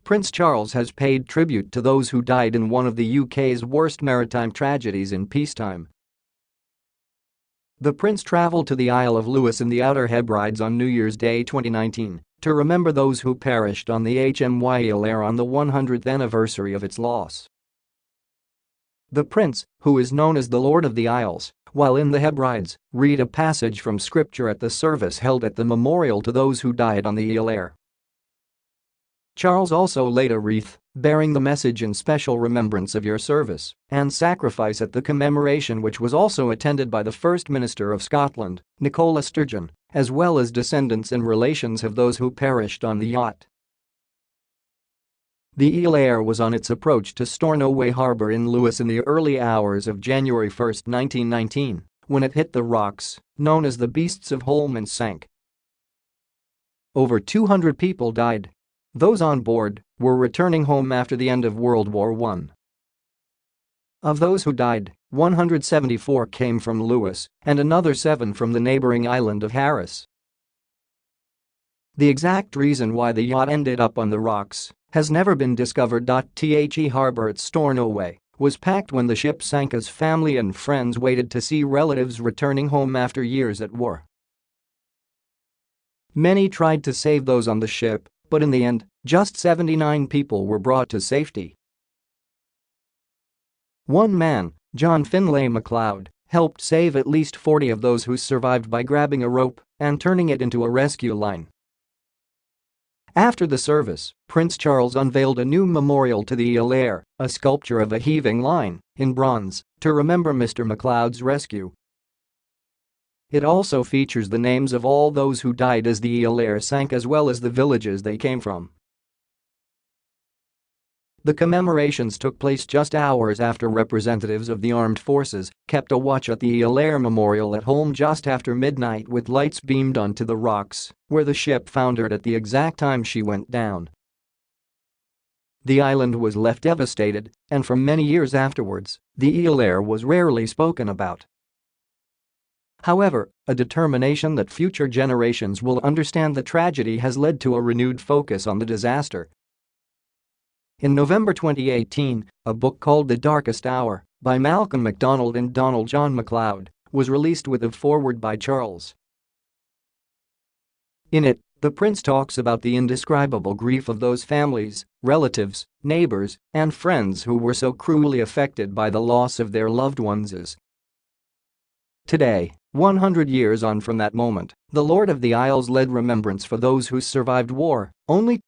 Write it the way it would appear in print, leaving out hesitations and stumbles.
Prince Charles has paid tribute to those who died in one of the UK's worst maritime tragedies in peacetime. The Prince travelled to the Isle of Lewis in the Outer Hebrides on New Year's Day 2019 to remember those who perished on the HMY Iolaire on the 100th anniversary of its loss. The Prince, who is known as the Lord of the Isles, while in the Hebrides, read a passage from scripture at the service held at the memorial to those who died on the Iolaire. Charles also laid a wreath, bearing the message in special remembrance of your service and sacrifice at the commemoration, which was also attended by the First Minister of Scotland, Nicola Sturgeon, as well as descendants and relations of those who perished on the yacht. The Iolaire was on its approach to Stornoway Harbour in Lewis in the early hours of January 1, 1919, when it hit the rocks, known as the Beasts of Holm, and sank. Over 200 people died. Those on board were returning home after the end of World War I. Of those who died, 174 came from Lewis and another 7 from the neighbouring island of Harris. The exact reason why the yacht ended up on the rocks has never been discovered. The harbour at Stornoway was packed when the ship sank as family and friends waited to see relatives returning home after years at war. Many tried to save those on the ship, but in the end, just 79 people were brought to safety. One man, John Finlay Macleod, helped save at least 40 of those who survived by grabbing a rope and turning it into a rescue line. After the service, Prince Charles unveiled a new memorial to the Iolaire, a sculpture of a heaving line, in bronze, to remember Mr Macleod's rescue. It also features the names of all those who died as the Iolaire sank, as well as the villages they came from. The commemorations took place just hours after representatives of the armed forces kept a watch at the Iolaire Memorial at Holm just after midnight, with lights beamed onto the rocks where the ship foundered at the exact time she went down. The island was left devastated, and for many years afterwards, the Iolaire was rarely spoken about. However, a determination that future generations will understand the tragedy has led to a renewed focus on the disaster. In November 2018, a book called The Darkest Hour by MacDonald and Donald John MacLeod was released with a foreword by Charles. In it, the Prince talks about the indescribable grief of those families, relatives, neighbours, and friends who were so cruelly affected by the loss of their loved ones. Today, 100 years on from that moment, the Lord of the Isles led remembrance for those who survived war, only